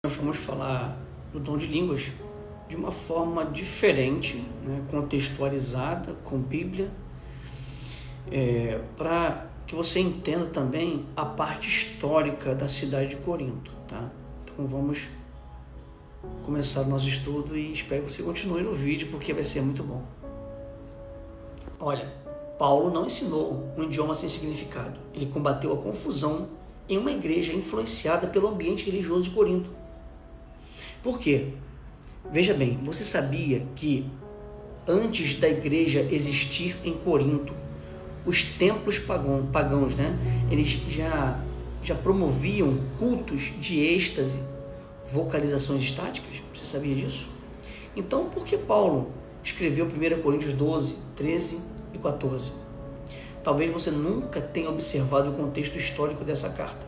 Nós vamos falar do dom de línguas de uma forma diferente, né, contextualizada com Bíblia, para que você entenda também a parte histórica da cidade de Corinto, tá? Então vamos começar o nosso estudo e espero que você continue no vídeo porque vai ser muito bom. Olha, Paulo não ensinou um idioma sem significado. Ele combateu a confusão em uma igreja influenciada pelo ambiente religioso de Corinto. Por quê? Veja bem, você sabia que antes da igreja existir em Corinto, os templos pagãos, né, eles já promoviam cultos de êxtase, vocalizações estáticas? Você sabia disso? Então, por que Paulo escreveu 1 Coríntios 12, 13 e 14? Talvez você nunca tenha observado o contexto histórico dessa carta.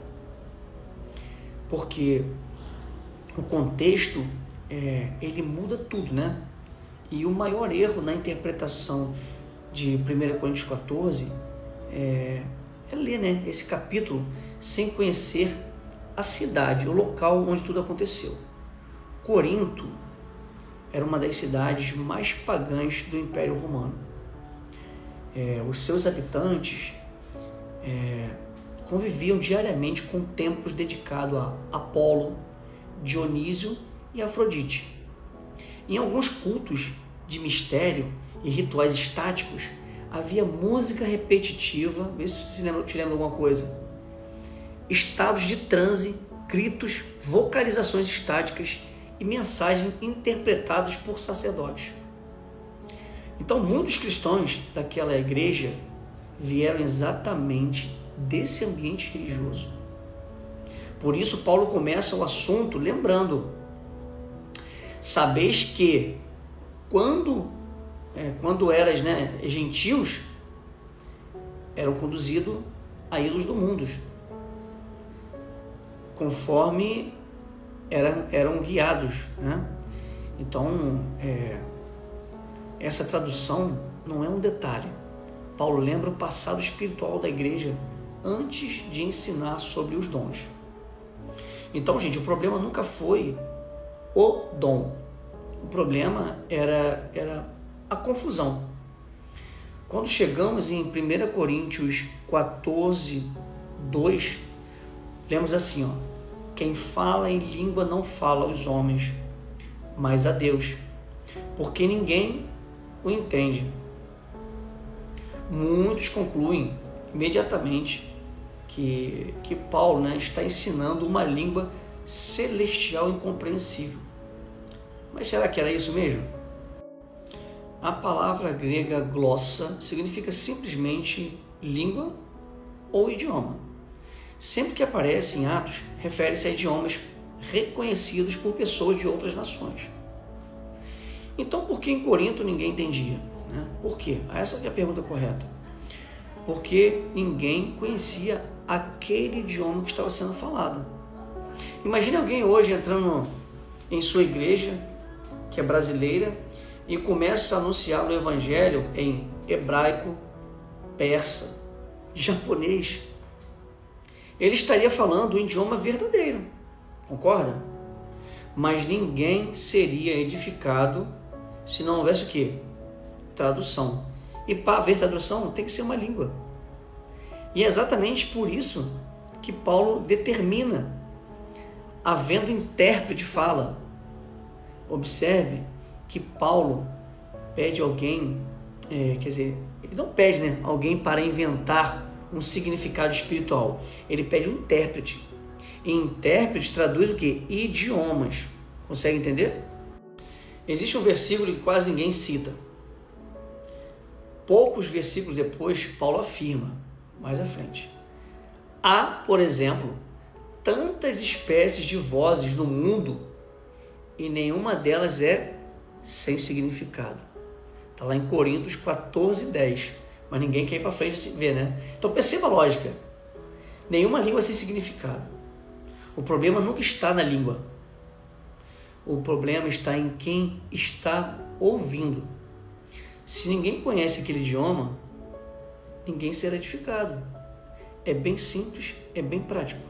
Porque o contexto, ele muda tudo, né? E o maior erro na interpretação de 1 Coríntios 14 é ler, né, esse capítulo sem conhecer a cidade, o local onde tudo aconteceu. Corinto era uma das cidades mais pagãs do Império Romano. Os seus habitantes conviviam diariamente com templos dedicados a Apolo, Dionísio e Afrodite. Em alguns cultos de mistério e rituais estáticos, havia música repetitiva, vê se te lembra alguma coisa, estados de transe, gritos, vocalizações estáticas e mensagens interpretadas por sacerdotes. Então, muitos cristãos daquela igreja vieram exatamente desse ambiente religioso. Por isso, Paulo começa o assunto lembrando: sabeis que quando eras, né, gentios, eram conduzidos a ídolos do mundo, conforme eram guiados, né? Então, essa tradução não é um detalhe. Paulo lembra o passado espiritual da igreja antes de ensinar sobre os dons. Então, gente, o problema nunca foi o dom. O problema era a confusão. Quando chegamos em 1 Coríntios 14, 2, lemos assim, ó: quem fala em língua não fala aos homens, mas a Deus, porque ninguém o entende. Muitos concluem imediatamente que Paulo, né, está ensinando uma língua celestial incompreensível. Mas será que era isso mesmo? A palavra grega glossa significa simplesmente língua ou idioma. Sempre que aparece em Atos, refere-se a idiomas reconhecidos por pessoas de outras nações. Então, por que em Corinto ninguém entendia? Né? Por quê? Essa é a pergunta correta. Porque ninguém conhecia aquele idioma que estava sendo falado. Imagine alguém hoje entrando em sua igreja, que é brasileira, e começa a anunciar o evangelho em hebraico, persa, japonês. Ele estaria falando o idioma verdadeiro, concorda? Mas ninguém seria edificado se não houvesse o quê? Tradução. E para haver tradução tem que ser uma língua. E é exatamente por isso que Paulo determina, havendo intérprete, fala. Observe que Paulo pede alguém, ele não pede, né, alguém para inventar um significado espiritual. Ele pede um intérprete. E intérprete traduz o quê? Idiomas. Consegue entender? Existe um versículo que quase ninguém cita. Poucos versículos depois, Paulo afirma, mais à frente: há, por exemplo, tantas espécies de vozes no mundo e nenhuma delas é sem significado. Está lá em Coríntios 14, 10. Mas ninguém quer ir para frente e ver, né? Então perceba a lógica. Nenhuma língua sem significado. O problema nunca está na língua. O problema está em quem está ouvindo. Se ninguém conhece aquele idioma, ninguém será edificado. É bem simples, é bem prático.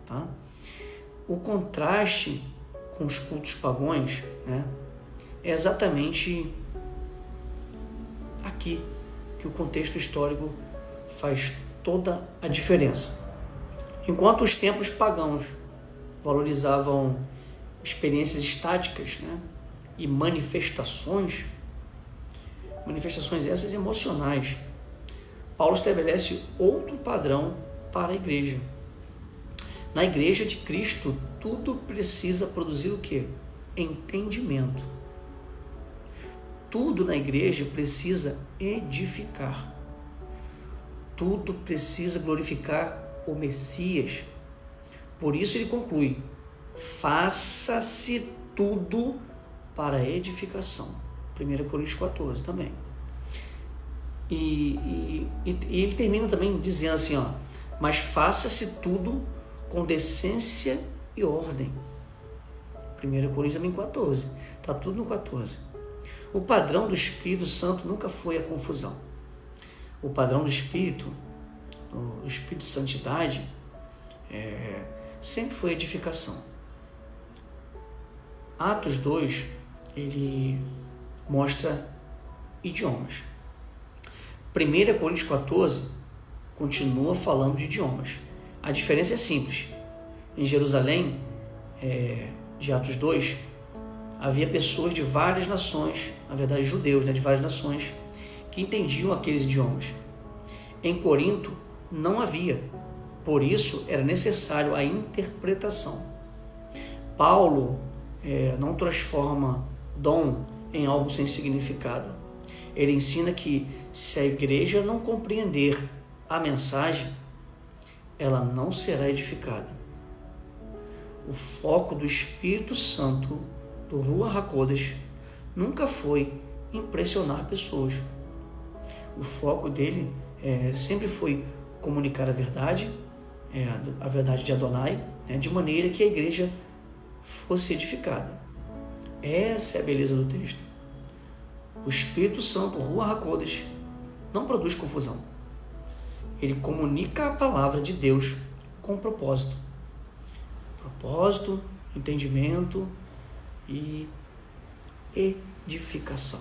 Tá? o contraste com os cultos pagãos, né, é exatamente aqui que o contexto histórico faz toda a diferença. Enquanto os templos pagãos valorizavam experiências estáticas, né, e manifestações essas emocionais, Paulo estabelece outro padrão para a igreja. Na igreja de Cristo, tudo precisa produzir o quê? Entendimento. Tudo na igreja precisa edificar. Tudo precisa glorificar o Messias. Por isso ele conclui: faça-se tudo para a edificação. 1 Coríntios 14 também. E ele termina também dizendo assim, mas faça-se tudo com decência e ordem. 1 Coríntios também 14. Está tudo no 14. O padrão do Espírito Santo nunca foi a confusão. O padrão do Espírito de santidade, sempre foi edificação. Atos 2, ele mostra idiomas. 1 Coríntios 14 continua falando de idiomas. A diferença é simples. Em Jerusalém, de Atos 2, havia pessoas de várias nações, na verdade judeus, de várias nações, que entendiam aqueles idiomas. Em Corinto não havia, por isso era necessário a interpretação. Paulo não transforma dom em algo sem significado. Ele ensina que se a igreja não compreender a mensagem, ela não será edificada. O foco do Espírito Santo, do Ruach HaKodesh, nunca foi impressionar pessoas. O foco dele sempre foi comunicar a verdade de Adonai, de maneira que a igreja fosse edificada. Essa é a beleza do texto. O Espírito Santo, o Ruach HaKodesh, não produz confusão. Ele comunica a palavra de Deus com propósito. Propósito, entendimento e edificação.